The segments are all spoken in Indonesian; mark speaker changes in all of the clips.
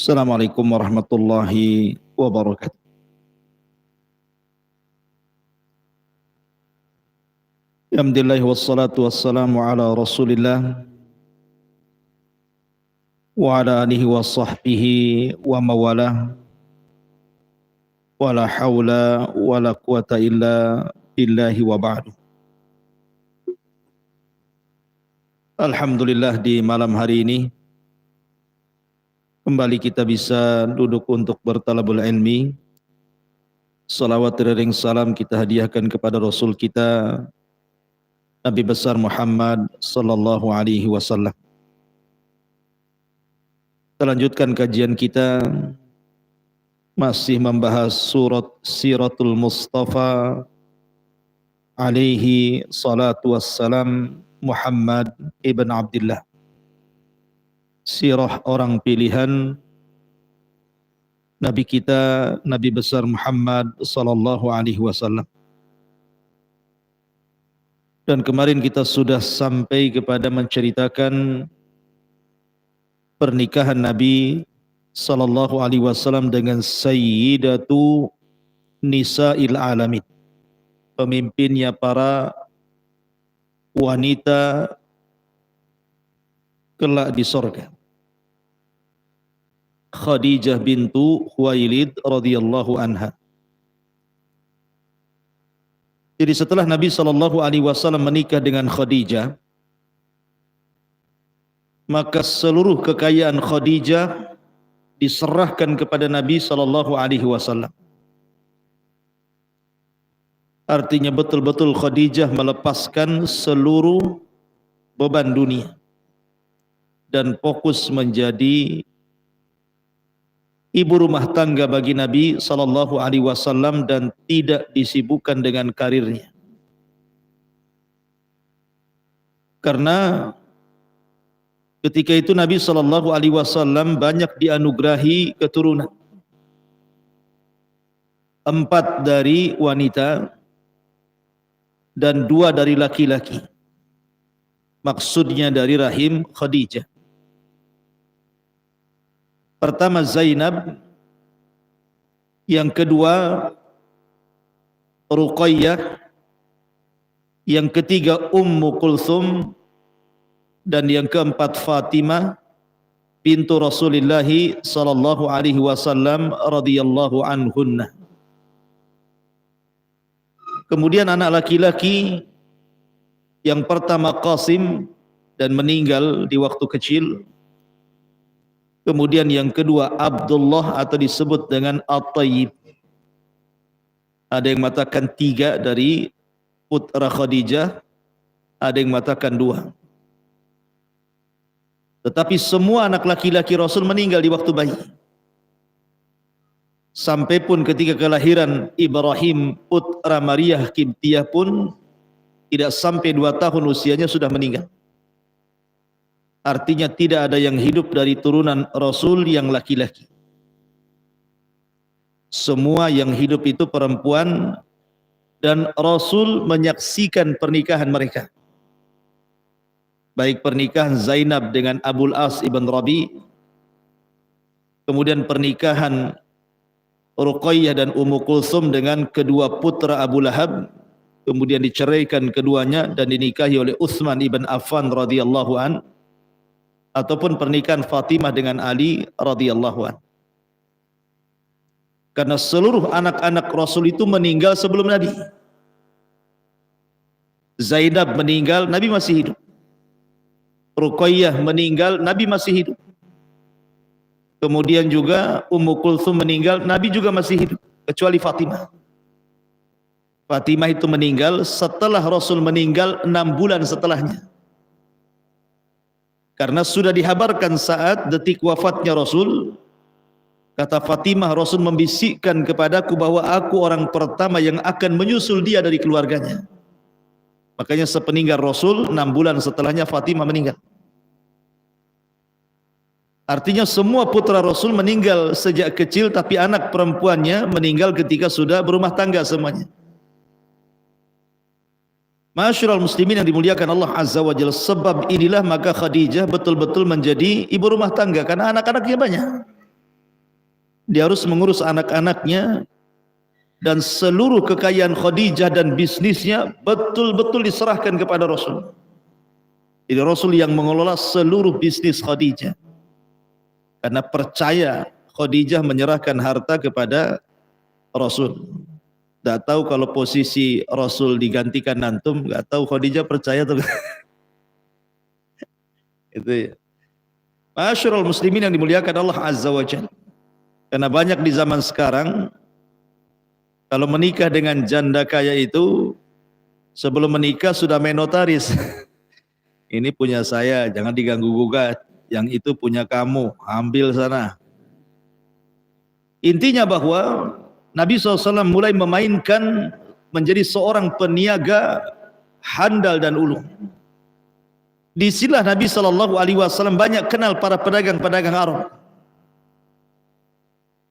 Speaker 1: Assalamualaikum warahmatullahi wabarakatuh. Alhamdulillah wassalatu wassalamu ala Rasulillah wa ala alihi wa sahbihi wa mawalah. Wala hawla wala quwata illa billahi wa ba'du. Alhamdulillah di malam hari ini kembali kita bisa duduk untuk bertalabul ilmi. Salawat dan salam kita hadiahkan kepada Rasul kita Nabi besar Muhammad sallallahu alaihi wasallam. Kita lanjutkan kajian kita masih membahas surat Siratul Mustafa alaihi salatu wassalam Muhammad ibn Abdullah. Sirah orang pilihan Nabi kita, Nabi besar Muhammad sallallahu alaihi wasallam. Dan kemarin kita sudah sampai kepada menceritakan pernikahan Nabi sallallahu alaihi wasallam dengan Sayyidatu Nisa'il Alamin, pemimpinnya para wanita kelak di surga, Khadijah bintu Khuwailid radhiyallahu anha. Jadi setelah Nabi SAW menikah dengan Khadijah, maka seluruh kekayaan Khadijah diserahkan kepada Nabi SAW. Artinya betul-betul Khadijah melepaskan seluruh beban dunia dan fokus menjadi ibu rumah tangga bagi Nabi SAW dan tidak disibukkan dengan karirnya. Karena ketika itu Nabi SAW banyak dianugerahi keturunan. 4 dari wanita dan 2 dari laki-laki. Maksudnya dari rahim Khadijah. Pertama Zainab, yang kedua Ruqayyah, yang ketiga Ummu Kulthum, dan yang keempat Fatimah bintu Rasulullah sallallahu alaihi wasallam radhiyallahu anhunna. Kemudian anak laki-laki yang pertama Qasim dan meninggal di waktu kecil. Kemudian yang kedua Abdullah atau disebut dengan At-Tayyib. Ada yang mengatakan 3 dari putra Khadijah, ada yang mengatakan 2. Tetapi semua anak laki-laki Rasul meninggal di waktu bayi. Sampai pun ketika kelahiran Ibrahim putra Maryah Qibtiyah pun tidak sampai 2 tahun usianya sudah meninggal. Artinya tidak ada yang hidup dari turunan Rasul yang laki-laki. Semua yang hidup itu perempuan, dan Rasul menyaksikan pernikahan mereka. Baik pernikahan Zainab dengan Abul As ibn Rabi, kemudian pernikahan Ruqayyah dan Ummu Kulthum dengan kedua putra Abu Lahab, kemudian diceraikan keduanya dan dinikahi oleh Utsman ibn Affan radhiyallahu an, ataupun pernikahan Fatimah dengan Ali radhiyallahu an. Karena seluruh anak-anak Rasul itu meninggal sebelum Nabi. Zainab meninggal, Nabi masih hidup. Ruqayyah meninggal, Nabi masih hidup. Kemudian juga Ummu Kulthum meninggal, Nabi juga masih hidup, kecuali Fatimah. Fatimah itu meninggal setelah Rasul meninggal 6 bulan setelahnya. Karena sudah dihabarkan saat detik wafatnya Rasul, kata Fatimah, Rasul membisikkan kepadaku bahwa aku orang pertama yang akan menyusul dia dari keluarganya. Makanya sepeninggal Rasul 6 bulan setelahnya Fatimah meninggal. Artinya semua putra Rasul meninggal sejak kecil, tapi anak perempuannya meninggal ketika sudah berumah tangga semuanya. Ma'asyiral muslimin yang dimuliakan Allah Azza wa Jalla, sebab inilah maka Khadijah betul-betul menjadi ibu rumah tangga karena anak-anaknya banyak. dia harus mengurus anak-anaknya, dan seluruh kekayaan Khadijah dan bisnisnya betul-betul diserahkan kepada Rasul. Jadi Rasul yang mengelola seluruh bisnis Khadijah, karena percaya Khadijah menyerahkan harta kepada Rasul. Tidak tahu kalau posisi Rasul digantikan antum, nggak tahu Khadijah percaya atau itu ya. Ma'asyiral muslimin yang dimuliakan Allah Azza wa Jalla. Karena banyak di zaman sekarang, kalau menikah dengan janda kaya itu, sebelum menikah sudah main notaris. Ini punya saya, jangan diganggu gugat. Yang itu punya kamu, ambil sana. Intinya bahwa Nabi SAW mulai memainkan menjadi seorang peniaga handal dan ulung. Di sinilah Nabi SAW banyak kenal para pedagang-pedagang Arab,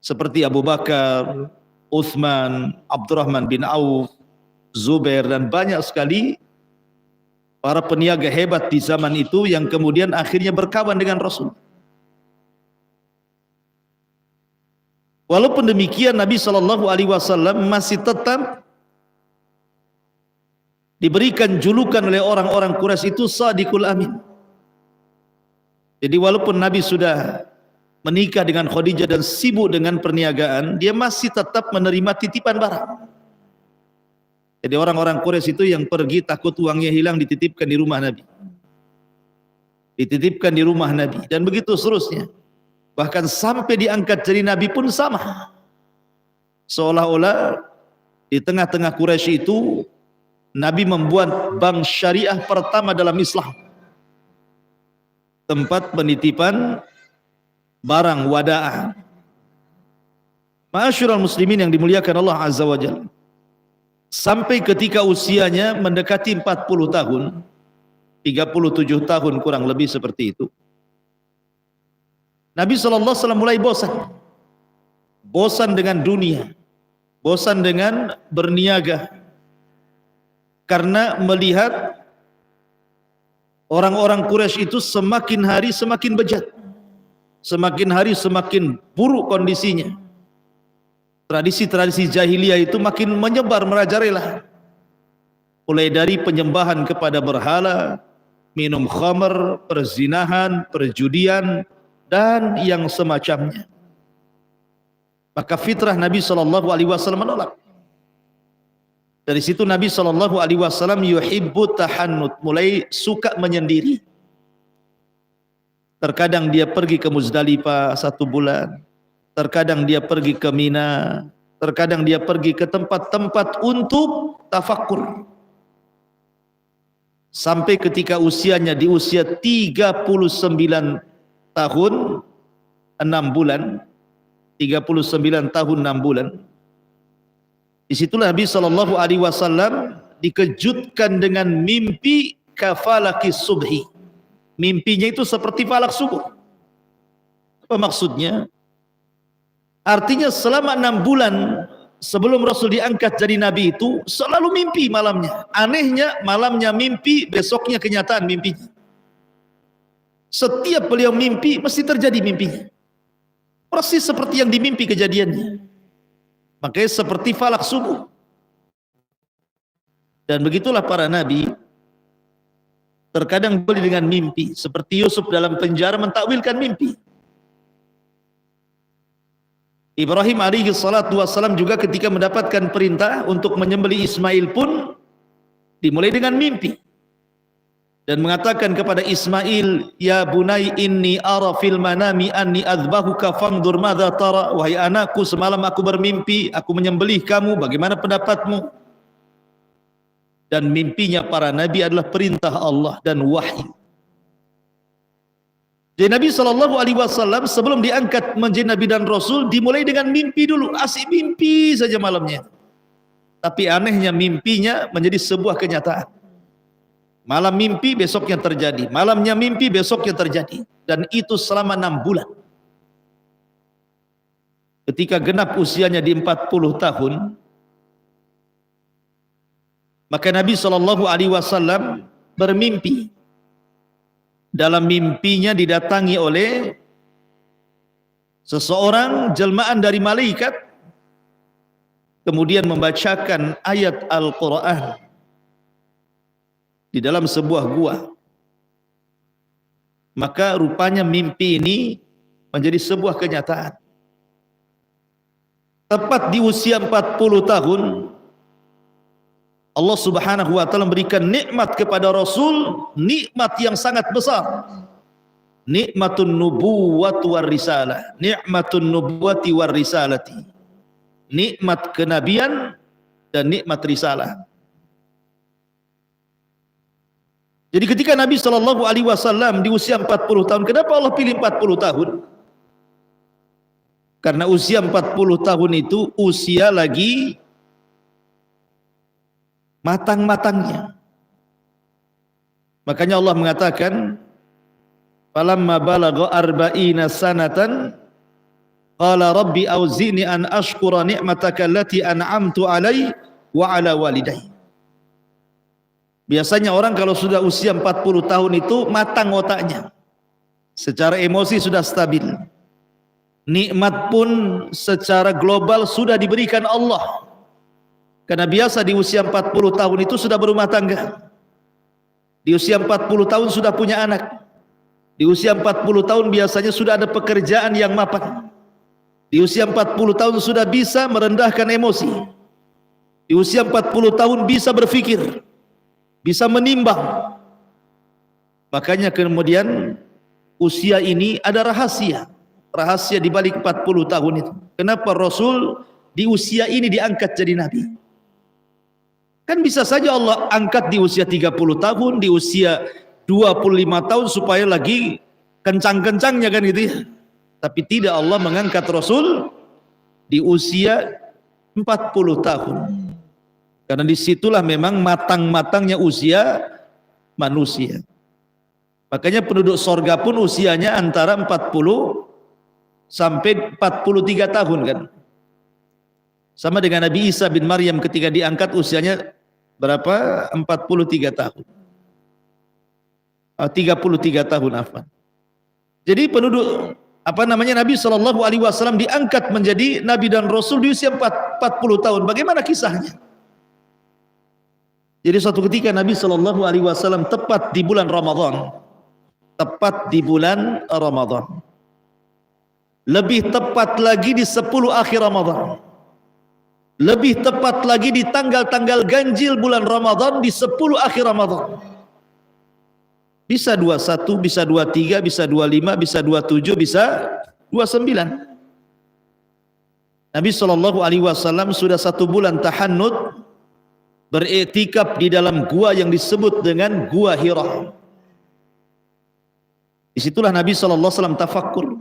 Speaker 1: seperti Abu Bakar, Uthman, Abdurrahman bin Auf, Zubair, dan banyak sekali para peniaga hebat di zaman itu yang kemudian akhirnya berkawan dengan Rasul. Walaupun demikian, Nabi SAW masih tetap diberikan julukan oleh orang-orang Quraisy itu Sadiqul Amin. Jadi walaupun Nabi sudah menikah dengan Khadijah dan sibuk dengan perniagaan, dia masih tetap menerima titipan barang. Jadi orang-orang Quraisy itu yang pergi takut uangnya hilang, dititipkan di rumah Nabi. Dititipkan di rumah Nabi, dan begitu seterusnya. Bahkan sampai diangkat jadi Nabi pun sama. Seolah-olah di tengah-tengah Quraisy itu Nabi membuat bank syariah pertama dalam Islam, tempat penitipan barang wadaah. Ma'asyiral muslimin yang dimuliakan Allah Azza wa Jalla, sampai ketika usianya mendekati 40 tahun, 37 tahun kurang lebih seperti itu, Nabi SAW mulai bosan dengan dunia, bosan dengan berniaga, karena melihat orang-orang Quraisy itu semakin hari semakin bejat, semakin hari semakin buruk kondisinya. Tradisi-tradisi jahiliyah itu makin menyebar merajalela, mulai dari penyembahan kepada berhala, minum khamr, perzinahan, perjudian, dan yang semacamnya. Maka fitrah Nabi SAW menolak. Dari situ Nabi SAW yuhibbu tahannut, mulai suka menyendiri. Terkadang dia pergi ke Muzdalifah 1 bulan, terkadang dia pergi ke Mina, terkadang dia pergi ke tempat-tempat untuk tafakkur. Sampai ketika usianya di usia 39 tahun 6 bulan, 39 tahun 6 bulan, disitulah Nabi SAW dikejutkan dengan mimpi kafalaki subhi. Mimpinya itu seperti falak subuh. Apa maksudnya? Artinya selama 6 bulan sebelum Rasul diangkat jadi Nabi itu selalu mimpi malamnya. Anehnya malamnya mimpi, besoknya kenyataan mimpinya. Setiap beliau mimpi mesti terjadi mimpinya, persis seperti yang dimimpi kejadiannya. Makanya seperti falak subuh. Dan begitulah para nabi, terkadang beli dengan mimpi, seperti Yusuf dalam penjara mentakwilkan mimpi. Ibrahim alaihi salatu wassalam juga ketika mendapatkan perintah untuk menyembelih Ismail pun dimulai dengan mimpi, dan mengatakan kepada Ismail, ya bunai inni ara fil manami anni adzbahuka fangdur madza tara. Wahai anakku, semalam aku bermimpi aku menyembelih kamu, bagaimana pendapatmu? Dan mimpinya para nabi adalah perintah Allah dan wahyu. Jadi Nabi SAW sebelum diangkat menjadi Nabi dan Rasul dimulai dengan mimpi dulu, asik mimpi saja malamnya. Tapi anehnya mimpinya menjadi sebuah kenyataan. Malam mimpi, besoknya terjadi. Malamnya mimpi, besoknya terjadi. Dan itu selama 6 bulan. Ketika genap usianya di 40 tahun, maka Nabi SAW bermimpi. Dalam mimpinya didatangi oleh seseorang jelmaan dari malaikat kemudian membacakan ayat Al-Quran di dalam sebuah gua, maka rupanya mimpi ini menjadi sebuah kenyataan. Tepat di usia 40 tahun Allah Subhanahu wa taala memberikan nikmat kepada Rasul, nikmat yang sangat besar. Nikmatun nubuwwati war risalah, nikmatun nubuwwati war risalati. Nikmat kenabian dan nikmat risalah. Jadi ketika Nabi sallallahu alaihi wasallam di usia 40 tahun, kenapa Allah pilih 40 tahun? Karena usia 40 tahun itu usia lagi matang-matangnya. Makanya Allah mengatakan, falamma balagha arba'ina sanatan qala rabbi auzini an ashkura ni'mataka allati an'amtu 'alai wa 'ala walidayya. Biasanya orang kalau sudah usia 40 tahun itu matang otaknya. Secara emosi sudah stabil. Nikmat pun secara global sudah diberikan Allah. Karena biasa di usia 40 tahun itu sudah berumah tangga. Di usia 40 tahun sudah punya anak. Di usia 40 tahun biasanya sudah ada pekerjaan yang mapan. Di usia 40 tahun sudah bisa merendahkan emosi. Di usia 40 tahun bisa berfikir, bisa menimbang. Makanya kemudian usia ini ada rahasia. Rahasia di balik 40 tahun itu. Kenapa Rasul di usia ini diangkat jadi nabi? Kan bisa saja Allah angkat di usia 30 tahun, di usia 25 tahun supaya lagi kencang-kencangnya kan gitu ya. Tapi tidak, Allah mengangkat Rasul di usia 40 tahun. Karena disitulah memang matang-matangnya usia manusia. Makanya penduduk sorga pun usianya antara 40 sampai 43 tahun kan. Sama dengan Nabi Isa bin Maryam ketika diangkat usianya berapa? 43 tahun. 33 tahun afwan. Jadi penduduk Nabi sallallahu alaihi wasallam diangkat menjadi nabi dan rasul di usia 40 tahun. Bagaimana kisahnya? Jadi suatu ketika Nabi sallallahu alaihi wasallam tepat di bulan Ramadan. Tepat di bulan Ramadan. Lebih tepat lagi di 10 akhir Ramadan. Lebih tepat lagi di tanggal-tanggal ganjil bulan Ramadan di 10 akhir Ramadan. Bisa 21, bisa 23, bisa 25, bisa 27, bisa 29. Nabi SAW sudah 1 bulan tahannud, beriktikaf di dalam gua yang disebut dengan Gua Hira. Disitulah Nabi SAW tafakkur.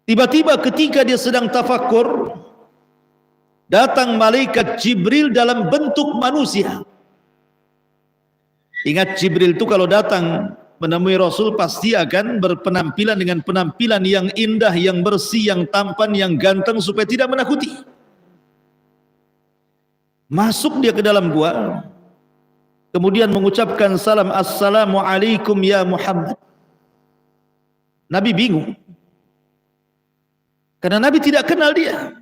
Speaker 1: Tiba-tiba ketika dia sedang tafakkur, datang malaikat Jibril dalam bentuk manusia. Ingat, Jibril itu kalau datang menemui Rasul pasti akan berpenampilan dengan penampilan yang indah, yang bersih, yang tampan, yang ganteng supaya tidak menakuti. Masuk dia ke dalam gua, kemudian mengucapkan salam, Assalamualaikum ya Muhammad. Nabi bingung. Karena Nabi tidak kenal dia.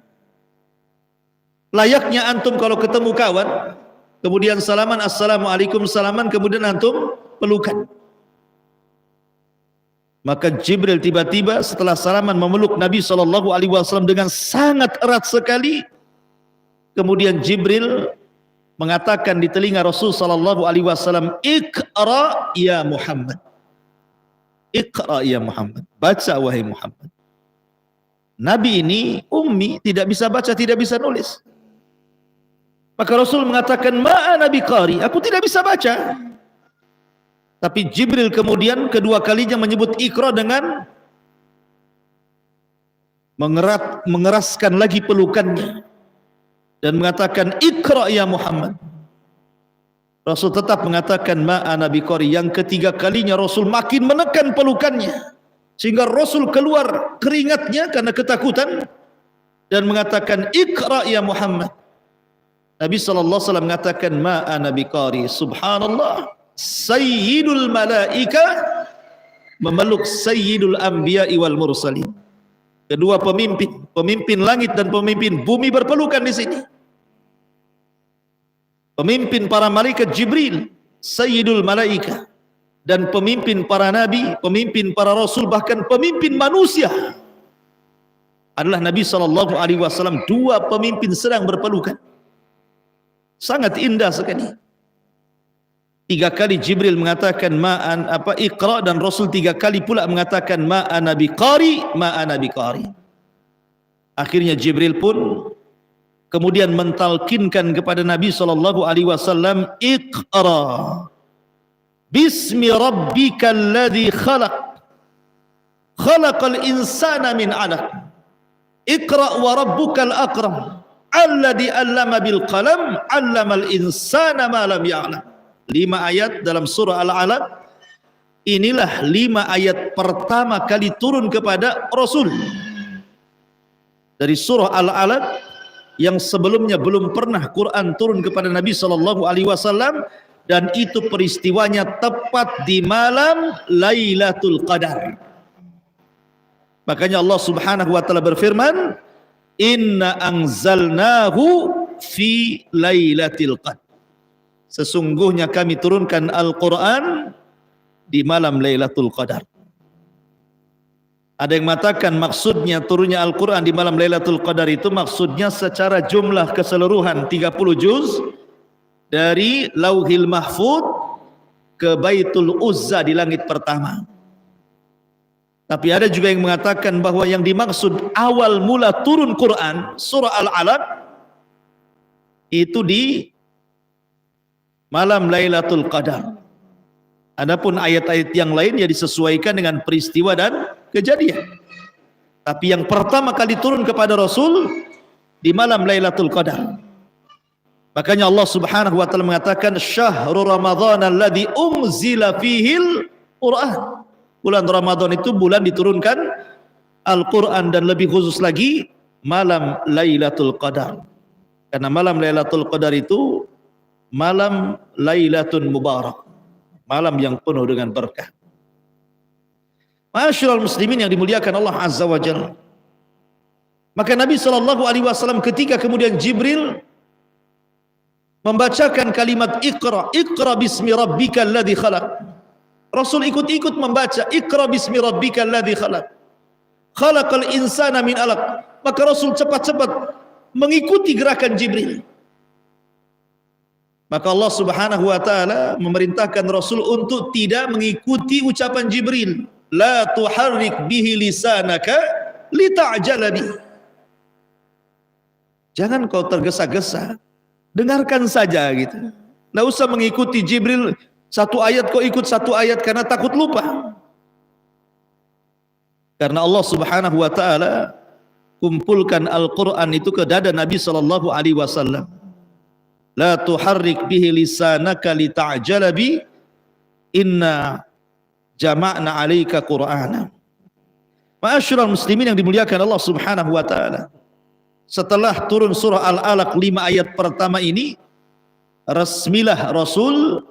Speaker 1: Layaknya antum kalau ketemu kawan, kemudian salaman, Assalamualaikum, salaman, kemudian antum pelukan. Maka Jibril tiba-tiba setelah salaman memeluk Nabi SAW dengan sangat erat sekali. Kemudian Jibril mengatakan di telinga Rasul SAW, Iqra ya Muhammad. Iqra ya Muhammad. Baca wahai Muhammad. Nabi ini ummi, tidak bisa baca, tidak bisa nulis. Maka Rasul mengatakan, Ma'a Nabi Qari, aku tidak bisa baca. Tapi Jibril kemudian kedua kalinya menyebut Iqra dengan mengeraskan lagi pelukannya dan mengatakan, Iqra ya Muhammad. Rasul tetap mengatakan, Ma'a Nabi Qari. Yang ketiga kalinya Rasul makin menekan pelukannya sehingga Rasul keluar keringatnya karena ketakutan dan mengatakan, Iqra ya Muhammad. Nabi SAW mengatakan, Ma'a Nabi Qari. Subhanallah, Sayyidul Malaika memeluk Sayyidul Anbiya'i wal Mursalin. Kedua pemimpin, pemimpin langit dan pemimpin bumi berpelukan di sini. Pemimpin para malaikat Jibril, Sayyidul Malaika, dan pemimpin para nabi, pemimpin para rasul, bahkan pemimpin manusia adalah Nabi SAW. Dua pemimpin sedang berpelukan. Sangat indah sekali. 3 kali Jibril mengatakan ma'an apa Iqra, dan Rasul 3 kali pula mengatakan ma'ana biqari, ma'ana biqari. Akhirnya Jibril pun kemudian mentalkinkan kepada Nabi SAW, Iqra bismi rabbikal ladzi khalaq, khalaqal insana min 'alaq, Iqra wa rabbukal akram, alladzi 'allama bil qalam, 'allamal insana ma lam ya'lam. 5 ayat dalam surah Al-Alaq. Inilah 5 ayat pertama kali turun kepada Rasul dari surah Al-Alaq, yang sebelumnya belum pernah Quran turun kepada Nabi SAW, dan itu peristiwanya tepat di malam Lailatul Qadar. Makanya Allah Subhanahu wa taala berfirman, "Inna anzalnahu fi Lailatul Qadar." Sesungguhnya kami turunkan Al-Quran di malam Lailatul Qadar. Ada yang mengatakan maksudnya turunnya Al-Quran di malam Lailatul Qadar itu maksudnya secara jumlah keseluruhan 30 juz dari Lauhil Mahfud ke Baitul Uzza di langit pertama. Tapi ada juga yang mengatakan bahwa yang dimaksud awal mula turun Quran surah Al-Alaq itu di malam Lailatul Qadar. Adapun ayat-ayat yang lain ya disesuaikan dengan peristiwa dan kejadian. Tapi yang pertama kali turun kepada Rasul di malam Lailatul Qadar. Makanya Allah Subhanahu wa taala mengatakan syahrul ramadhan alladzi unzila fihil Qur'an. Bulan Ramadan itu bulan diturunkan Al-Qur'an, dan lebih khusus lagi malam Lailatul Qadar. Karena malam Lailatul Qadar itu malam Lailatun Mubarak, malam yang penuh dengan berkah. Ma'asyiral muslimin yang dimuliakan Allah Azza wa Jalla. Maka Nabi SAW ketika kemudian Jibril membacakan kalimat Iqra, Iqra bismi rabbikal ladzi khalaq, Rasul ikut-ikut membaca Iqra bismi rabbikal ladzi khalaq, khalaqal insana min 'alaq. Maka Rasul cepat-cepat mengikuti gerakan Jibril. Maka Allah Subhanahu wa taala memerintahkan Rasul untuk tidak mengikuti ucapan Jibril, la tuharrik bihi lisanaka lita'jala bi. Jangan kau tergesa-gesa, dengarkan saja gitu. Enggak usah mengikuti Jibril, satu ayat kau ikut satu ayat karena takut lupa. Karena Allah Subhanahu wa taala kumpulkan Al-Qur'an itu ke dada Nabi sallallahu alaihi wasallam. La tuharrik bihi lisanaka lita'jala bi, inna jama'na 'alaika Qur'ana. Ma'asyiral muslimin yang dimuliakan Allah Subhanahu wa taala. Setelah turun surah Al-Alaq 5 ayat pertama ini, resmilah Rasul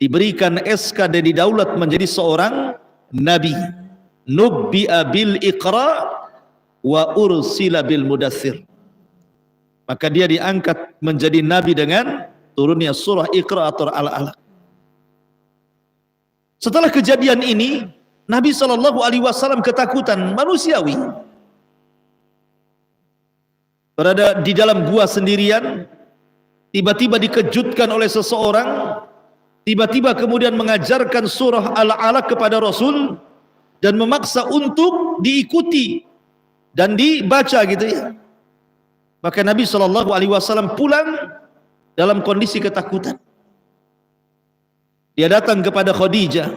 Speaker 1: diberikan SK dan didaulat menjadi seorang nabi. Nubbi'a bil Iqra wa ursila bil Mudaththir. Maka dia diangkat menjadi nabi dengan turunnya surah Iqra atau Al-Alaq. Setelah kejadian ini, Nabi SAW ketakutan manusiawi. Berada di dalam gua sendirian, tiba-tiba dikejutkan oleh seseorang, tiba-tiba kemudian mengajarkan surah Al-Alaq kepada Rasul dan memaksa untuk diikuti dan dibaca gitu ya. Maka Nabi SAW pulang dalam kondisi ketakutan. Dia datang kepada Khadijah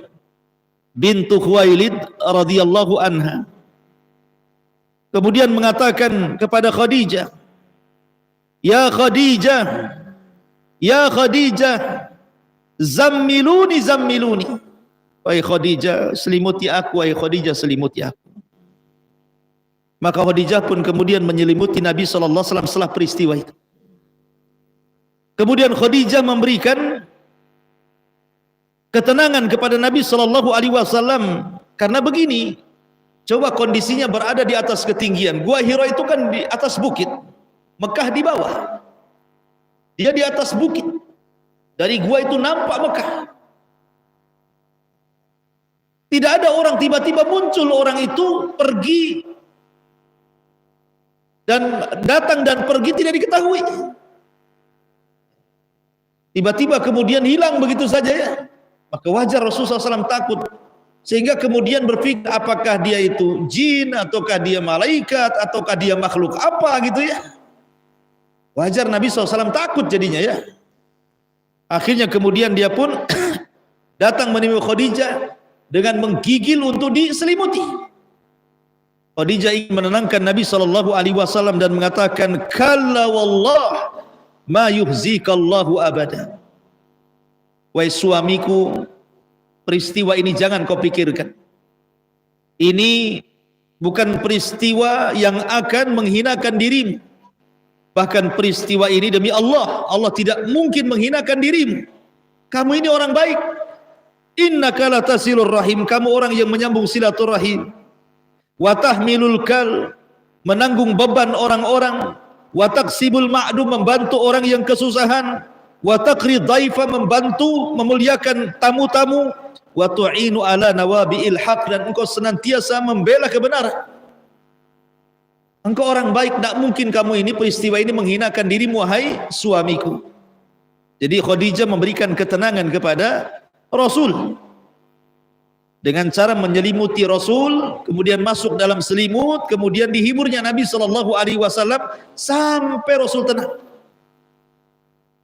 Speaker 1: bintu Khuwailid radhiyallahu anha. Kemudian mengatakan kepada Khadijah, "Ya Khadijah, ya Khadijah, zammiluni zammiluni." Wahai Khadijah, selimuti aku, wahai Khadijah, selimuti aku. Maka Khadijah pun kemudian menyelimuti Nabi SAW setelah peristiwa itu. Kemudian Khadijah memberikan ketenangan kepada Nabi SAW karena begini, Coba kondisinya berada di atas ketinggian. Gua Hira itu kan di atas bukit, Mekah di bawah. Dia di atas bukit. Dari gua itu nampak Mekah. Tidak ada orang, tiba-tiba muncul orang itu pergi dan datang dan pergi tidak diketahui. Tiba-tiba kemudian hilang begitu saja ya. Maka wajar Rasulullah SAW takut. Sehingga kemudian berpikir apakah dia itu jin, ataukah dia malaikat, ataukah dia makhluk apa gitu ya. Wajar Nabi SAW takut jadinya ya. Akhirnya kemudian dia pun datang menemui Khadijah dengan menggigil untuk diselimuti. Khadijah ingin menenangkan Nabi SAW dan mengatakan, kalla wallah ma yuhzikallahu abada. Wahai suamiku, peristiwa ini jangan kau pikirkan. Ini bukan peristiwa yang akan menghinakan dirimu. Bahkan peristiwa ini demi Allah, Allah tidak mungkin menghinakan dirimu. Kamu ini orang baik. Innaka latasilur rahim, kamu orang yang menyambung silaturahim. Wa tahmilul kal, menanggung beban orang-orang. Wa taksibul ma'dum, membantu orang yang kesusahan. Wa taqri dhaifa, membantu memuliakan tamu-tamu. Wa tu'inu ala nawabi'il haq, dan engkau senantiasa membela kebenaran. Engkau orang baik, tidak mungkin kamu ini peristiwa ini menghinakan dirimu wahai suamiku. Jadi Khadijah memberikan ketenangan kepada Rasul dengan cara menyelimuti Rasul, kemudian masuk dalam selimut, kemudian dihiburnya Nabi SAW sampai Rasul tenang.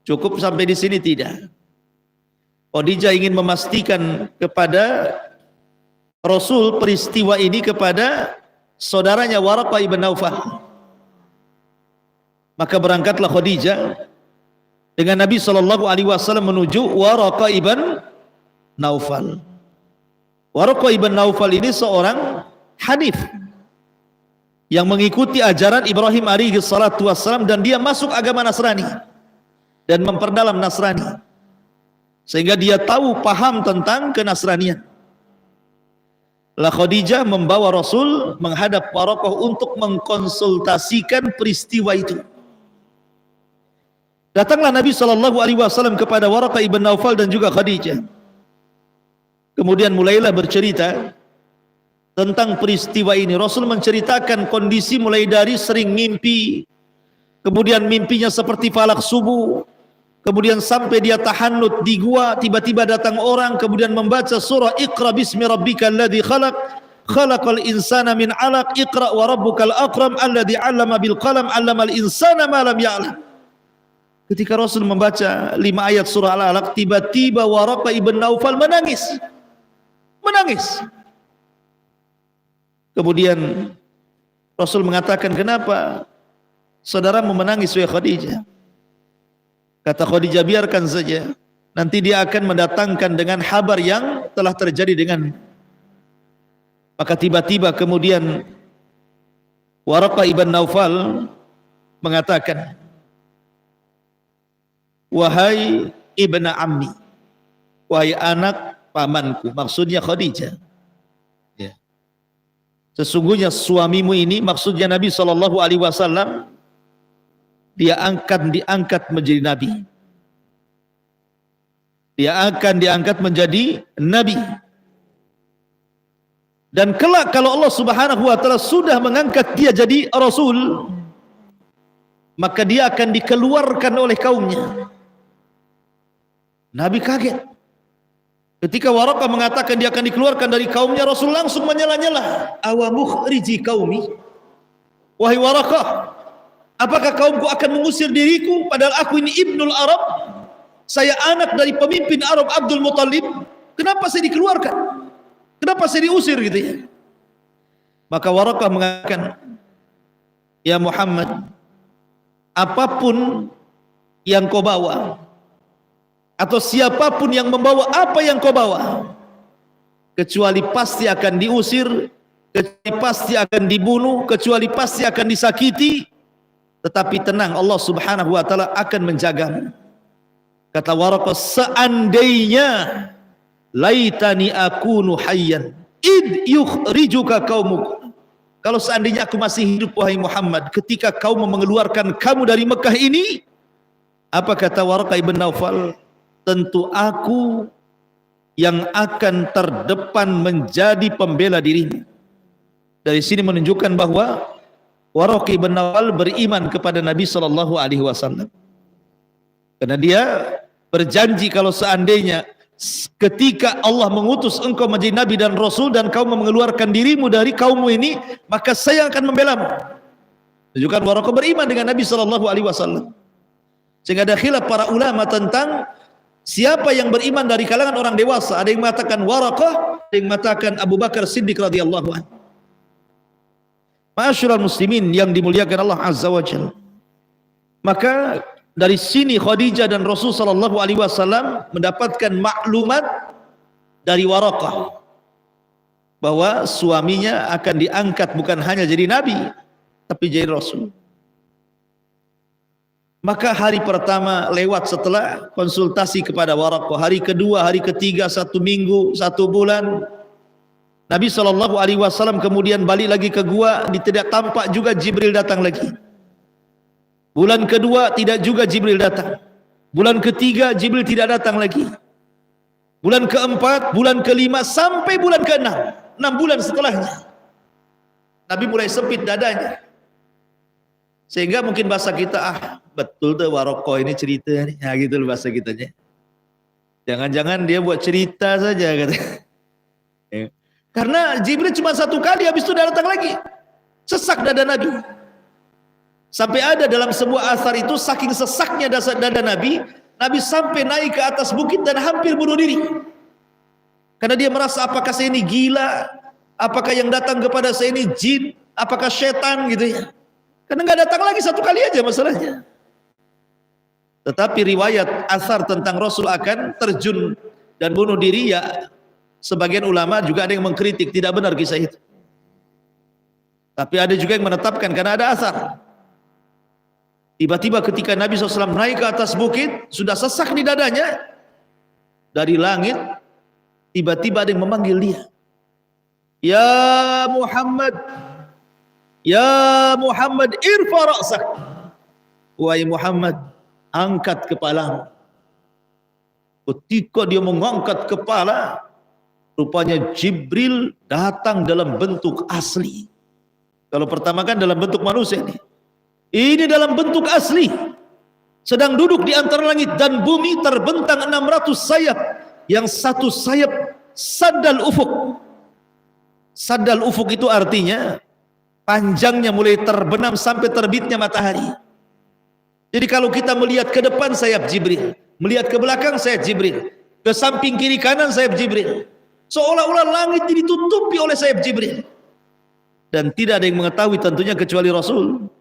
Speaker 1: Cukup sampai di sini? Tidak. Khadijah ingin memastikan kepada Rasul peristiwa ini kepada saudaranya Waraqah ibn Naufal. Maka berangkatlah Khadijah dengan Nabi SAW menuju Waraqah ibn Naufal. Waraqah ibn Naufal ini seorang Hanif yang mengikuti ajaran Ibrahim alaihi salatu wassalam, dan dia masuk agama Nasrani dan memperdalam Nasrani, sehingga dia tahu paham tentang kenasranian. La Khadijah membawa Rasul menghadap Waraqah untuk mengkonsultasikan peristiwa itu. Datanglah Nabi SAW kepada Waraqah ibn Naufal dan juga Khadijah. Kemudian mulailah bercerita tentang peristiwa ini. Rasul menceritakan kondisi mulai dari sering mimpi, kemudian mimpinya seperti falak subuh, kemudian sampai dia tahannut di gua, tiba-tiba datang orang kemudian membaca surah Iqra bismi rabbikal ladzi khalaq, khalaqal insana min 'alaq, Iqra wa rabbukal akram alladzi 'allama bil qalam 'allamal insana ma lam ya'lam. Ketika Rasul membaca 5 ayat surah Al-Alaq, tiba-tiba Waraqah ibn Naufal menangis. Kemudian Rasul mengatakan, kenapa saudaramu menangis wahai Khadijah? Kata Khadijah, biarkan saja, nanti dia akan mendatangkan dengan kabar yang telah terjadi dengan. Maka tiba-tiba kemudian Waraqah ibn Naufal mengatakan, wahai ibna ammi, wahai anak pamanku, maksudnya Khadijah, ya. Sesungguhnya suamimu ini, maksudnya Nabi SAW, dia akan diangkat menjadi nabi. Dia akan diangkat menjadi nabi. Dan kelak kalau Allah Subhanahu wa taala sudah mengangkat dia jadi rasul, maka dia akan dikeluarkan oleh kaumnya. Nabi kaget. Ketika Waraqah mengatakan dia akan dikeluarkan dari kaumnya, Rasul langsung menyela-nyela. Awa mukhriji qaumi? Wahai Waraqah, apakah kaumku akan mengusir diriku padahal aku ini Ibnul Arab? Saya anak dari pemimpin Arab Abdul Muttalib. Kenapa saya dikeluarkan? Kenapa saya diusir gitu ya? Maka Waraqah mengatakan, ya Muhammad, apapun yang kau bawa, atau siapapun yang membawa apa yang kau bawa, kecuali pasti akan diusir, kecuali pasti akan dibunuh, kecuali pasti akan disakiti. Tetapi tenang, Allah Subhanahu wa taala akan menjagamu. Kata Waraqah, seandainya laitani akunu hayyan, id yukhrijuka qaumuk. Kalau seandainya aku masih hidup wahai Muhammad ketika kaum mengeluarkan kamu dari Mekah ini, apa kata Waraqah ibn Naufal? Tentu aku yang akan terdepan menjadi pembela dirimu. Dari sini menunjukkan bahwa Waraqah ibn Naufal beriman kepada Nabi SAW. Karena dia berjanji kalau seandainya ketika Allah mengutus engkau menjadi Nabi dan Rasul dan kau mengeluarkan dirimu dari kaummu ini, maka saya akan membelamu. Menunjukkan Waraqah beriman dengan Nabi SAW. Sehingga ada khilaf para ulama tentang siapa yang beriman dari kalangan orang dewasa. Ada yang mengatakan Waraqah, ada yang mengatakan Abu Bakar Siddiq radhiyallahu anhu. Ma'asyiral muslimin yang dimuliakan Allah Azza wa Jalla. Maka dari sini Khadijah dan Rasul sallallahu alaihi wasallam mendapatkan maklumat dari Waraqah bahwa suaminya akan diangkat bukan hanya jadi nabi tapi jadi rasul. Maka hari pertama lewat setelah konsultasi kepada Waraqah, hari kedua, hari ketiga, 1 minggu, 1 bulan. Nabi SAW kemudian balik lagi ke gua, tidak tampak juga Jibril datang lagi. Bulan kedua tidak juga Jibril datang. Bulan ketiga Jibril tidak datang lagi. Bulan keempat, bulan kelima, sampai bulan keenam, 6 bulan setelahnya Nabi mulai sempit dadanya. Sehingga mungkin bahasa kita, betul tuh Waraqah ini cerita nih, nah, gitu loh bahasa kitanya. Jangan-jangan dia buat cerita saja kata. Karena Jibril cuma 1 kali, habis itu datang lagi, sesak dada Nabi. Sampai ada dalam sebuah asar itu, saking sesaknya dada Nabi, Nabi sampai naik ke atas bukit dan hampir bunuh diri. Karena dia merasa, apakah saya ini gila? Apakah yang datang kepada saya ini jin? Apakah setan gitu ya? Karena nggak datang lagi 1 kali aja masalahnya. Tetapi riwayat asar tentang Rasul akan terjun dan bunuh diri, ya sebagian ulama juga ada yang mengkritik, tidak benar kisah itu. Tapi ada juga yang menetapkan karena ada asar. Tiba-tiba ketika Nabi SAW naik ke atas bukit, sudah sesak di dadanya, dari langit tiba-tiba ada yang memanggil dia. Ya Muhammad, ya Muhammad, irfa ra'sak. Wahai Muhammad, angkat kepalamu. Ketika dia mengangkat kepala, rupanya Jibril datang dalam bentuk asli. Kalau pertama kan dalam bentuk manusia nih. Ini dalam bentuk asli. Sedang duduk di antara langit dan bumi, terbentang 600 sayap. Yang 1 sayap saddal ufuk. Saddal ufuk itu artinya panjangnya mulai terbenam sampai terbitnya matahari. Jadi kalau kita melihat ke depan sayap Jibril, melihat ke belakang sayap Jibril, ke samping kiri kanan sayap Jibril. Seolah-olah langit ditutupi oleh sayap Jibril. Dan tidak ada yang mengetahui tentunya kecuali Rasul.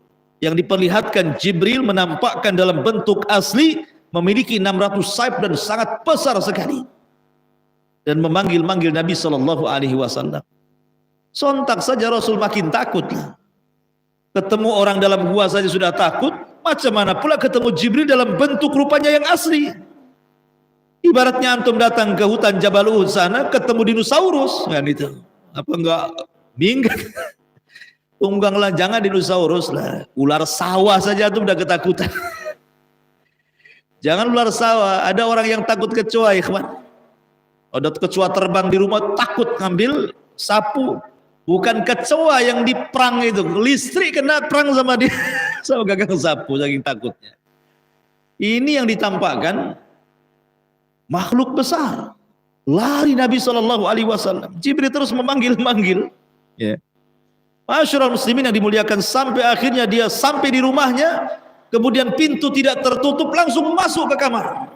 Speaker 1: Yang diperlihatkan Jibril menampakkan dalam bentuk asli memiliki 600 sayap dan sangat besar sekali. Dan memanggil-manggil Nabi SAW. Sontak saja Rasul makin takut. Ketemu orang dalam gua saja sudah takut, macam mana pula ketemu Jibril dalam bentuk rupanya yang asli. Ibaratnya antum datang ke hutan Jabal Uhud sana, ketemu dinosaurus, kan itu. Apa enggak minggat? Tungganglah, jangan dinosaurus lah. Ular sawah saja antum udah ketakutan. Jangan ular sawah, ada orang yang takut kecoa, ikhwan. Ada kecoa terbang di rumah, takut ngambil sapu. Bukan kecoa yang diperang itu, listrik kena perang sama dia, sama gagang sapu saking takutnya. Ini yang ditampakkan makhluk besar. Lari Nabi SAW. Jibril terus memanggil-manggil. Ya. Masyarul muslimin yang dimuliakan, sampai akhirnya dia sampai di rumahnya, kemudian pintu tidak tertutup, langsung masuk ke kamar.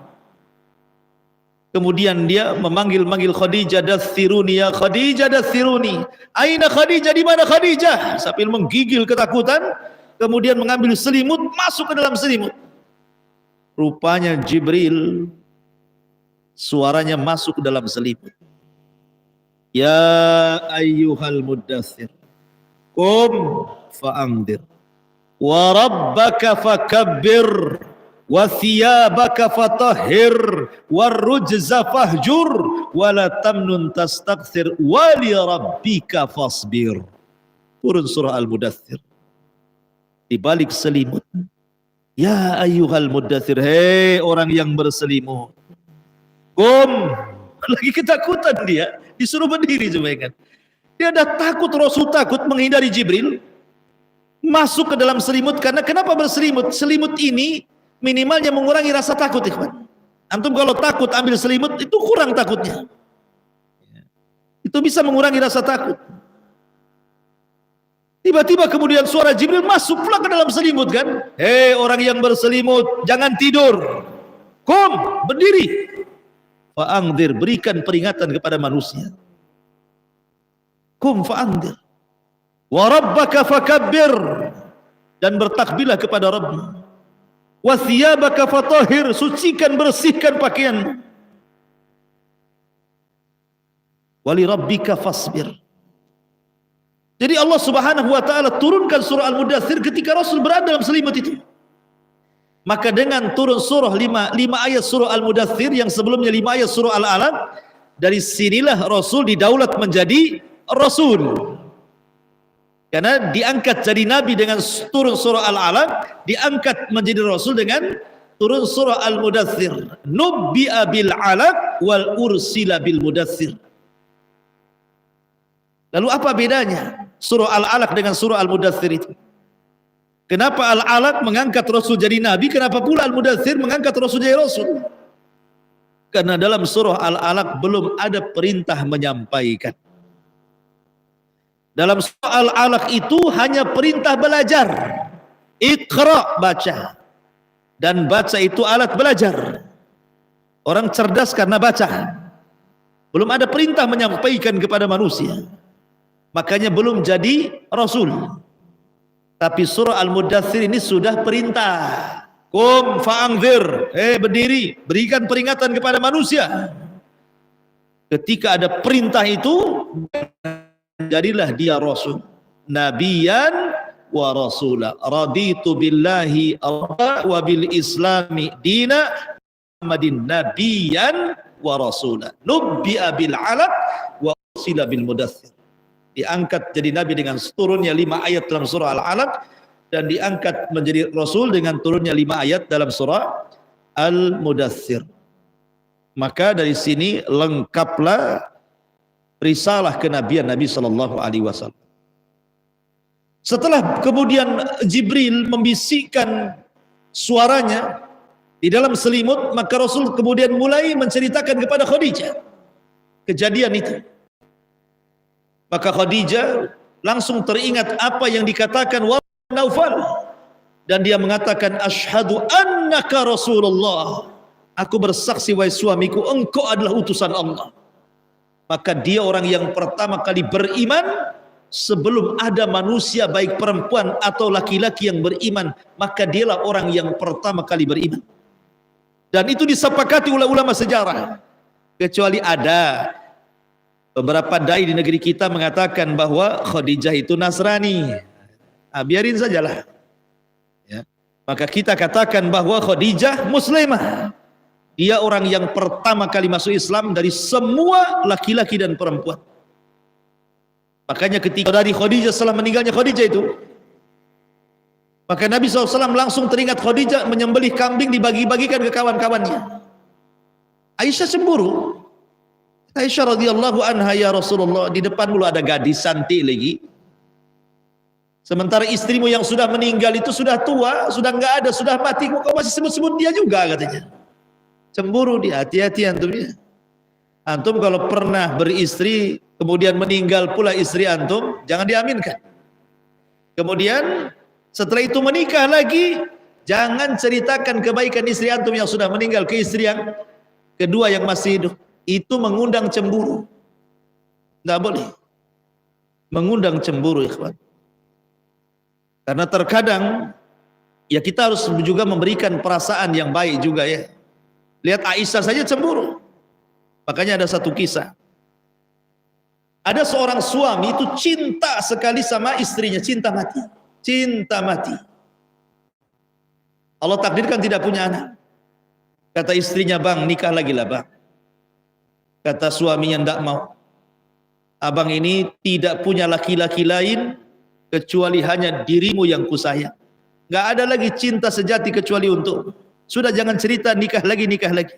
Speaker 1: Kemudian dia memanggil-manggil Khadijah, dathiruni ya Khadijah, dathiruni. Aina Khadijah, di mana Khadijah? Sambil menggigil ketakutan, kemudian mengambil selimut, masuk ke dalam selimut. Rupanya Jibril, suaranya masuk ke dalam selimut. Ya ayyuhal muddathir, qum fa'andir, wa rabbaka fakabbir, wa thiyabaka fatahhir warrujza fahjur wala tamnun tastakthir wali rabbika fasbir. Turun surah Al-Mudaththir. Di balik selimut, ya ayyuhal mudaththir, hei orang yang berselimut, lagi ketakutan dia, disuruh berdiri coba kan. Dia ada takut, Rasul takut menghindari Jibril, masuk ke dalam selimut. Karena kenapa berselimut? Selimut ini minimalnya mengurangi rasa takut, ikhwan. Antum kalau takut ambil selimut itu kurang takutnya. Itu bisa mengurangi rasa takut. Tiba-tiba kemudian suara Jibril masuk pula ke dalam selimut kan. Hei orang yang berselimut, jangan tidur. Berdiri. Fa'angdir, berikan peringatan kepada manusia. Fa'angdir. Wa rabbaka fakabbir, dan bertakbirlah kepada Rabb. Wa thiyabaka fatahhir, sucikan, bersihkan pakaian. Wali rabbika fasbir. Jadi Allah Subhanahu wa taala turunkan surah Al-Mudaththir ketika Rasul berada dalam selimut itu. Maka dengan turun surah 5 ayat surah Al-Mudaththir yang sebelumnya 5 ayat surah Al-Alaq, dari sinilah Rasul didaulat menjadi Rasul. Karena diangkat jadi Nabi dengan turun surah Al-Alaq, diangkat menjadi Rasul dengan turun surah Al-Mudaththir. Nubbi'a bil 'alaq wal ursila bil mudaththir. Lalu apa bedanya surah Al-Alaq dengan surah Al-Mudaththir itu? Kenapa Al-Alaq mengangkat Rasul jadi Nabi, kenapa pula Al-Mudaththir mengangkat Rasul jadi Rasul? Karena dalam surah Al-Alaq belum ada perintah menyampaikan. Dalam surah Al-Alaq itu hanya perintah belajar. Iqra, baca. Dan baca itu alat belajar. Orang cerdas karena baca. Belum ada perintah menyampaikan kepada manusia. Makanya belum jadi Rasul. Tapi surah Al-Mudaththir ini sudah perintah. Fa'angzir, berdiri, berikan peringatan kepada manusia. Ketika ada perintah itu, jadilah dia Rasul. Nabiyan wa rasula. Raditu billahi wa bil islami dina Muhammadin nabiyan wa rasula. Nubbi'a bil 'alaq wa ursila bil mudaththir. Diangkat jadi Nabi dengan turunnya 5 ayat dalam surah Al-Alaq, dan diangkat menjadi Rasul dengan turunnya 5 ayat dalam surah Al-Mudaththir. Maka dari sini lengkaplah risalah kenabian Nabi sallallahu alaihi wasallam. Setelah kemudian Jibril membisikkan suaranya di dalam selimut, maka Rasul kemudian mulai menceritakan kepada Khadijah kejadian itu. Maka Khadijah langsung teringat apa yang dikatakan Warqa Naufal, dan dia mengatakan, asyhadu annaka Rasulullah. Aku bersaksi wahai suamiku, engkau adalah utusan Allah. Maka dia orang yang pertama kali beriman sebelum ada manusia baik perempuan atau laki-laki yang beriman, maka dialah orang yang pertama kali beriman. Dan itu disepakati oleh ulama sejarah. Kecuali ada beberapa dai di negeri kita mengatakan bahwa Khadijah itu Nasrani. Biarin sajalah. Ya. Maka kita katakan bahwa Khadijah Muslimah. Dia orang yang pertama kali masuk Islam dari semua laki-laki dan perempuan. Makanya ketika dari Khadijah, setelah meninggalnya Khadijah itu, maka Nabi SAW langsung teringat Khadijah menyembelih kambing, dibagi-bagikan ke kawan-kawannya. Aisyah cemburu. Aisyah radhiyallahu anha, ya Rasulullah, di depan mulu ada gadis cantik lagi. Sementara istrimu yang sudah meninggal itu sudah tua, sudah enggak ada, sudah mati, kok masih sebut-sebut dia juga, katanya. Cemburu dia, hati-hati antum ya. Antum kalau pernah beristri, kemudian meninggal pula istri antum, jangan diaminkan. Kemudian setelah itu menikah lagi, jangan ceritakan kebaikan istri antum yang sudah meninggal ke istri yang kedua yang masih hidup. Itu mengundang cemburu. Tidak boleh mengundang cemburu, ikhwan. Karena terkadang ya kita harus juga memberikan perasaan yang baik juga ya. Lihat Aisyah saja cemburu. Makanya ada satu kisah. Ada seorang suami itu cinta sekali sama istrinya, cinta mati. Cinta mati. Allah takdirkan tidak punya anak. Kata istrinya, bang nikah lagi lah bang. Kata suaminya, ndak mau. Abang ini tidak punya laki-laki lain kecuali hanya dirimu yang kusayang. Nggak ada lagi cinta sejati kecuali untuk. Sudah jangan cerita nikah lagi, nikah lagi.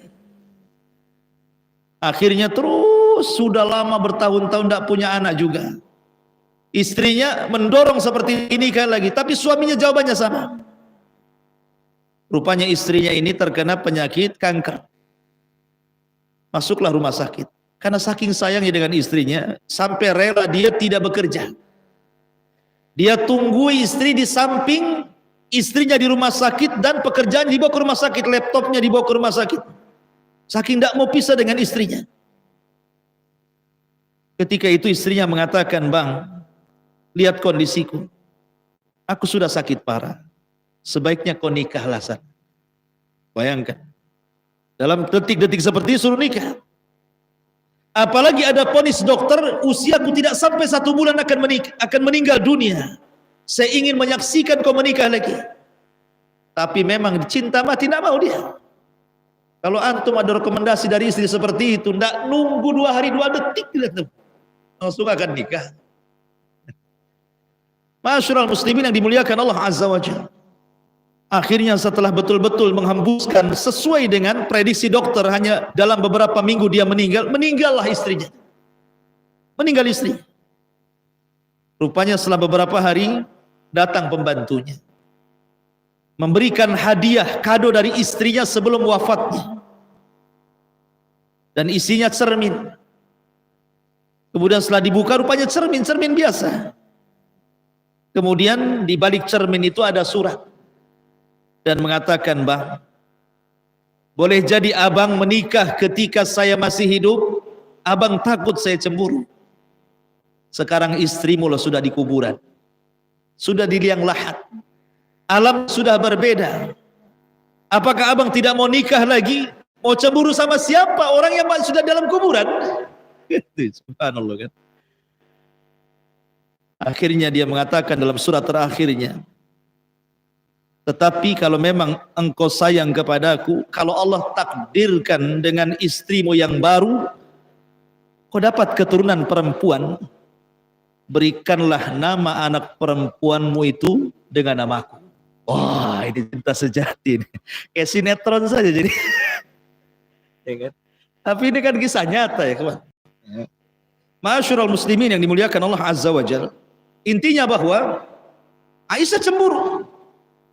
Speaker 1: Akhirnya terus sudah lama bertahun-tahun ndak punya anak juga. Istrinya mendorong seperti ini nikah lagi, tapi suaminya jawabannya sama. Rupanya istrinya ini terkena penyakit kanker. Masuklah rumah sakit. Karena saking sayangnya dengan istrinya, sampai rela dia tidak bekerja. Dia tunggu istri di samping, istrinya di rumah sakit, dan pekerjaan dibawa ke rumah sakit, laptopnya dibawa ke rumah sakit. Saking tidak mau pisah dengan istrinya. Ketika itu istrinya mengatakan, bang, lihat kondisiku. Aku sudah sakit parah. Sebaiknya kau nikahlah sana. Bayangkan. Dalam detik-detik seperti itu suruh nikah. Apalagi ada vonis dokter, usiaku tidak sampai 1 bulan akan meninggal dunia. Saya ingin menyaksikan kau menikah lagi. Tapi memang cinta mati tidak mau dia. Kalau antum ada rekomendasi dari istri seperti itu, tidak nunggu 2 hari 2 detik, langsung akan nikah. Masyarul muslimin yang dimuliakan Allah Azza wa Jalla. Akhirnya setelah betul-betul menghembuskan sesuai dengan prediksi dokter, hanya dalam beberapa minggu dia meninggal. Meninggallah istrinya. Meninggal istri. Rupanya setelah beberapa hari datang pembantunya, memberikan hadiah kado dari istrinya sebelum wafatnya, dan isinya cermin. Kemudian setelah dibuka rupanya cermin biasa. Kemudian di balik cermin itu ada surat dan mengatakan, bang, boleh jadi abang menikah ketika saya masih hidup, abang takut saya cemburu. Sekarang istrimu loh sudah di kuburan, sudah di liang lahat, alam sudah berbeda. Apakah abang tidak mau nikah lagi? Mau cemburu sama siapa? Orang yang sudah dalam kuburan. Subhanallah kan. Akhirnya dia mengatakan dalam surat terakhirnya, tetapi kalau memang engkau sayang kepadaku, kalau Allah takdirkan dengan istrimu yang baru, kau dapat keturunan perempuan, berikanlah nama anak perempuanmu itu dengan namaku. Wah, ini cinta sejati nih. Kayak sinetron saja jadi. Ya kan? Tapi ini kan kisah nyata ya kawan. Masyarul muslimin yang dimuliakan Allah Azza wa Jalla. Intinya bahwa Aisyah cemburu.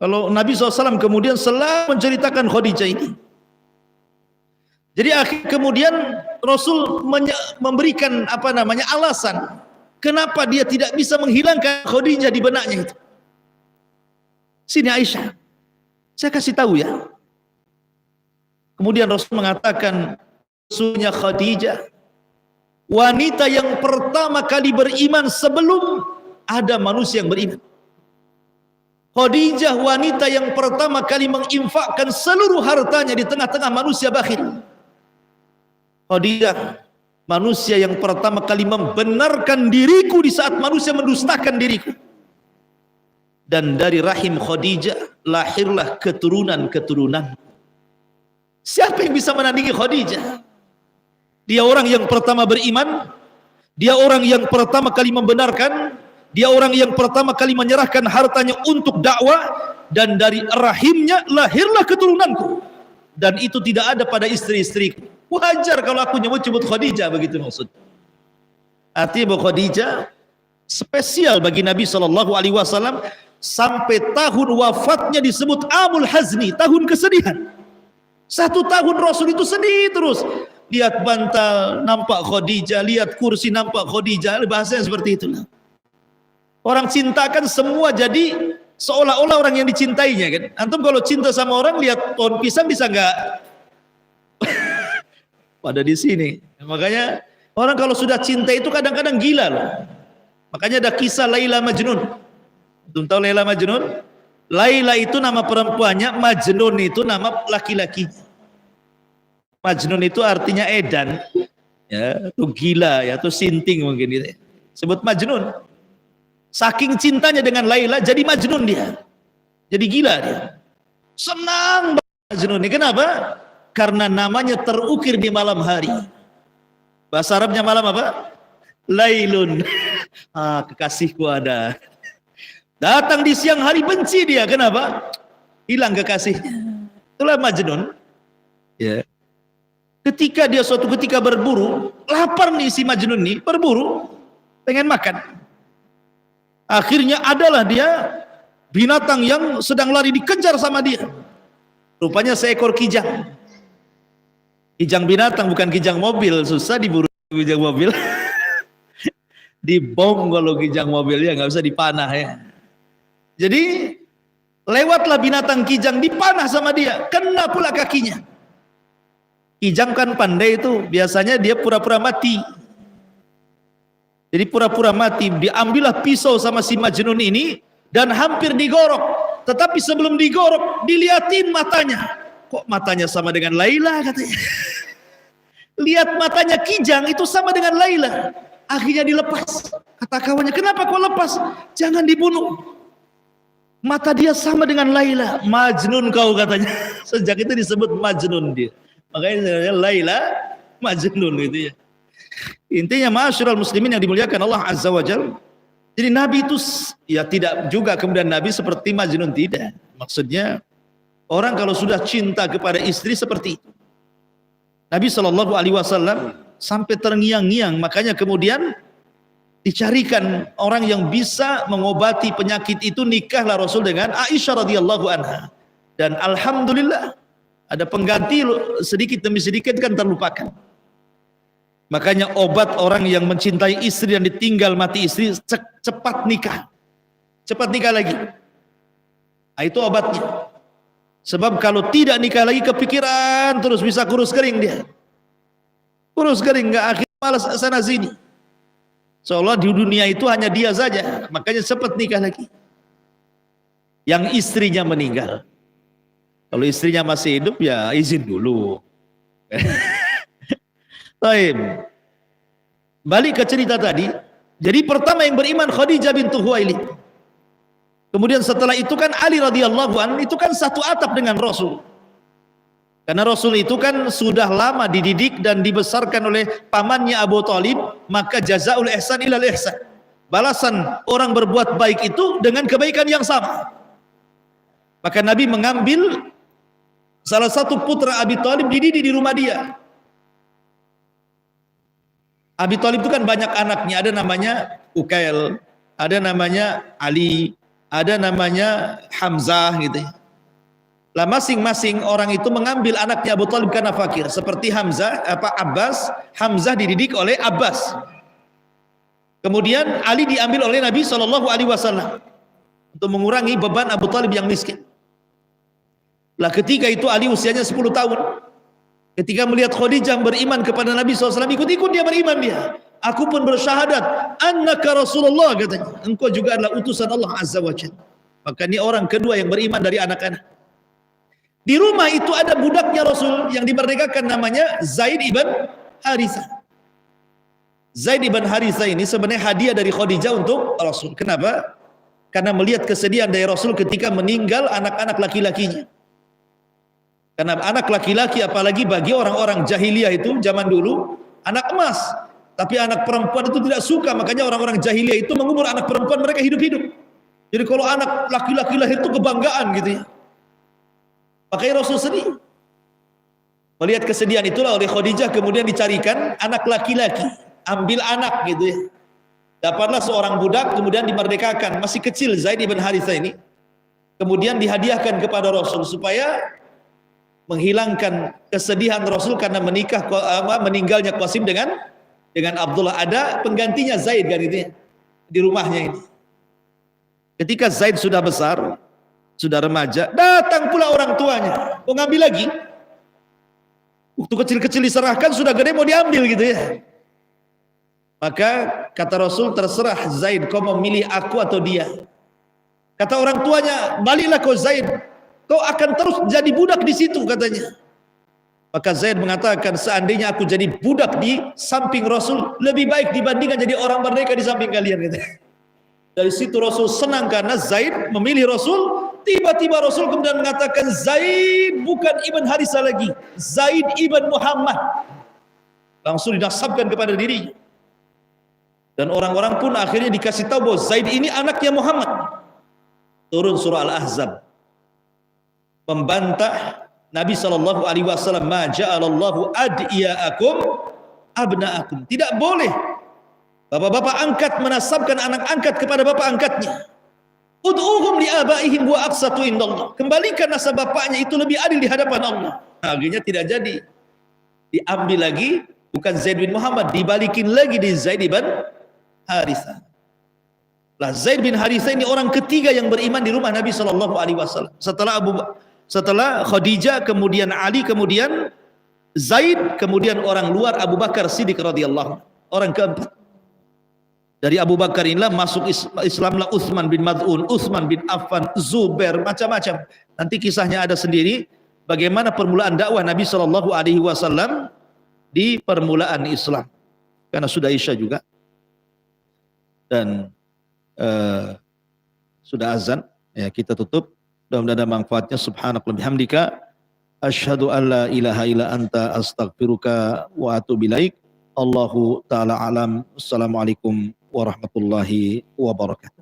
Speaker 1: Kalau Nabi SAW kemudian selalu menceritakan Khadijah ini. Jadi akhir kemudian Rasul memberikan alasan kenapa dia tidak bisa menghilangkan Khadijah di benaknya itu. Sini Aisyah, saya kasih tahu ya. Kemudian Rasul mengatakan, sesungguhnya Khadijah wanita yang pertama kali beriman sebelum ada manusia yang beriman. Khadijah wanita yang pertama kali menginfakkan seluruh hartanya di tengah-tengah manusia bakhil. Khadijah manusia yang pertama kali membenarkan diriku di saat manusia mendustakan diriku. Dan dari rahim Khadijah lahirlah keturunan-keturunan. Siapa yang bisa menandingi Khadijah? Dia orang yang pertama beriman, dia orang yang pertama kali membenarkan, dia orang yang pertama kali menyerahkan hartanya untuk dakwah, dan dari rahimnya lahirlah keturunanku. Dan itu tidak ada pada istri-istriku. Wajar kalau aku nyebut Khadijah, begitu maksud. Artinya bahwa Khadijah spesial bagi Nabi SAW sampai tahun wafatnya disebut Amul Hazni, tahun kesedihan. 1 tahun Rasul itu sedih terus. Lihat bantal nampak Khadijah, lihat kursi nampak Khadijah, bahasanya seperti itulah. Orang cintakan semua jadi seolah-olah orang yang dicintainya kan. Antum kalau cinta sama orang lihat pohon pisang bisa nggak pada di sini. Makanya orang kalau sudah cinta itu kadang-kadang gila loh. Makanya ada kisah Laila Majnun. Antum tahu Laila Majnun? Laila itu nama perempuannya, Majnun itu nama laki-laki. Majnun itu artinya edan, ya, itu gila, ya, itu sinting mungkin gitu. Sebut Majnun. Saking cintanya dengan Laila jadi Majnun dia, jadi gila dia. Senang Majnun ini. Kenapa? Karena namanya terukir di malam hari. Bahasa Arabnya malam apa? Lailun. Kekasihku ada. Datang di siang hari benci dia. Kenapa? Hilang kekasihnya. Itulah Majnun. Ya. Ketika dia suatu ketika berburu, lapar nih si Majnun nih, berburu, pengen makan. Akhirnya adalah dia binatang yang sedang lari dikejar sama dia. Rupanya seekor kijang. Kijang binatang bukan kijang mobil, susah diburu kijang mobil. Dibom kalau kijang mobilnya nggak bisa dipanah ya. Jadi lewatlah binatang kijang, dipanah sama dia, kena pula kakinya. Kijang kan pandai itu, biasanya dia pura-pura mati. Jadi pura-pura mati, diambillah pisau sama si Majnun ini dan hampir digorok. Tetapi sebelum digorok, diliatin matanya. Kok matanya sama dengan Laila katanya. Lihat matanya kijang itu sama dengan Laila. Akhirnya dilepas. Kata kawannya, kenapa kau lepas? Jangan dibunuh. Mata dia sama dengan Laila. Majnun kau katanya. Sejak itu disebut Majnun dia. Makanya Laila Majnun gitu ya. Intinya ma'asyiral muslimin yang dimuliakan Allah Azza wa Jalla. Jadi Nabi itu ya tidak juga kemudian Nabi seperti Majnun, tidak. Maksudnya orang kalau sudah cinta kepada istri seperti itu. Nabi SAW sampai terngiang-ngiang, makanya kemudian dicarikan orang yang bisa mengobati penyakit itu. Nikahlah Rasul dengan Aisyah radhiyallahu anha. Dan alhamdulillah ada pengganti, sedikit demi sedikit kan terlupakan. Makanya obat orang yang mencintai istri dan ditinggal mati istri, cepat nikah. Cepat nikah lagi. Nah, itu obatnya. Sebab kalau tidak nikah lagi kepikiran terus, bisa kurus kering dia. Kurus kering, nggak, akhirnya malas sana sini. Seolah di dunia itu hanya dia saja. Makanya cepat nikah lagi. Yang istrinya meninggal. Kalau istrinya masih hidup ya izin dulu. Baik. Balik ke cerita tadi. Jadi pertama yang beriman Khadijah bintu Khuwailid. Kemudian setelah itu kan Ali radhiyallahu anhu, itu kan satu atap dengan Rasul. Karena Rasul itu kan sudah lama dididik dan dibesarkan oleh pamannya Abu Thalib, maka jazaul ihsan ilal ihsan. Balasan orang berbuat baik itu dengan kebaikan yang sama. Maka Nabi mengambil salah satu putra Abi Thalib, dididik di rumah dia. Abi Thalib itu kan banyak anaknya, ada namanya Ukail, ada namanya Ali, ada namanya Hamzah gitu. Lah masing-masing orang itu mengambil anaknya Abu Thalib karena fakir. Seperti Abbas, Hamzah dididik oleh Abbas. Kemudian Ali diambil oleh Nabi SAW untuk mengurangi beban Abu Thalib yang miskin. Lah ketika itu Ali usianya 10 tahun. Ketika melihat Khadijah beriman kepada Nabi SAW, ikut-ikut dia beriman dia. Aku pun bersyahadat, annaka Rasulullah katanya. Engkau juga adalah utusan Allah Azza wa Jalla. Maka ini orang kedua yang beriman dari anak-anak. Di rumah itu ada budaknya Rasul yang dimerdekakan, namanya Zaid ibn Harithah. Zaid ibn Harithah ini sebenarnya hadiah dari Khadijah untuk Rasul. Kenapa? Karena melihat kesedihan dari Rasul ketika meninggal anak-anak laki-lakinya. Karena anak laki-laki, apalagi bagi orang-orang jahiliyah itu zaman dulu, anak emas. Tapi anak perempuan itu tidak suka, makanya orang-orang jahiliyah itu mengubur anak perempuan mereka hidup-hidup. Jadi kalau anak laki-laki lahir itu kebanggaan gitu ya. Makanya Rasul sedih. Melihat kesedihan itulah oleh Khadijah kemudian dicarikan anak laki-laki. Ambil anak gitu ya. Dapatlah seorang budak kemudian dimerdekakan. Masih kecil Zaid ibn Harithah ini. Kemudian dihadiahkan kepada Rasul supaya menghilangkan kesedihan Rasul karena meninggalnya Qasim dengan Abdullah. Ada penggantinya Zaid kan itu ya, di rumahnya ini. Ketika Zaid sudah besar, sudah remaja, datang pula orang tuanya mau ngambil lagi. Waktu kecil-kecil diserahkan, sudah gede mau diambil gitu ya. Maka kata Rasul, terserah Zaid, kau mau milih aku atau dia. Kata orang tuanya, baliklah kau Zaid, kau akan terus jadi budak di situ katanya. Maka Zaid mengatakan, seandainya aku jadi budak di samping Rasul, lebih baik dibandingkan jadi orang merdeka di samping kalian. Gitu. Dari situ Rasul senang karena Zaid memilih Rasul, Tiba-tiba Rasul kemudian mengatakan, Zaid bukan Ibn Harisah lagi, Zaid Ibn Muhammad. Langsung dinasabkan kepada dirinya. Dan orang-orang pun akhirnya dikasih tahu bahwa Zaid ini anaknya Muhammad. Turun surah Al-Ahzab membantah Nabi SAW, ma ja'alallahu ad'iyaakum abna'akum. Tidak boleh bapak-bapak angkat menasabkan anak angkat kepada bapak angkatnya. Ud'uhum li'abaihim wa aqsatu indallah. Kembalikan nasab bapaknya, itu lebih adil di hadapan Allah. Akhirnya tidak jadi. Diambil lagi, bukan Zaid bin Muhammad, dibalikin lagi di Zaid bin Harithah. Lah Zaid bin Harithah ini orang ketiga yang beriman di rumah Nabi SAW. Setelah Khadijah, kemudian Ali, kemudian Zaid, kemudian orang luar Abu Bakar Siddiq radhiyallahu anhu. Orang keempat. Dari Abu Bakar inilah masuk Islamlah Utsman bin Mad'un, Utsman bin Affan, Zubair, macam-macam. Nanti kisahnya ada sendiri bagaimana permulaan dakwah Nabi SAW di permulaan Islam. Karena sudah Isya juga. Dan sudah azan, ya kita tutup. Mudah-mudahan ada manfaatnya. Subhanakallahumma bihamdika asyhadu an la ilaha illa anta astaghfiruka wa atubu ilaik. Allahu taala alam. Assalamualaikum warahmatullahi wabarakatuh.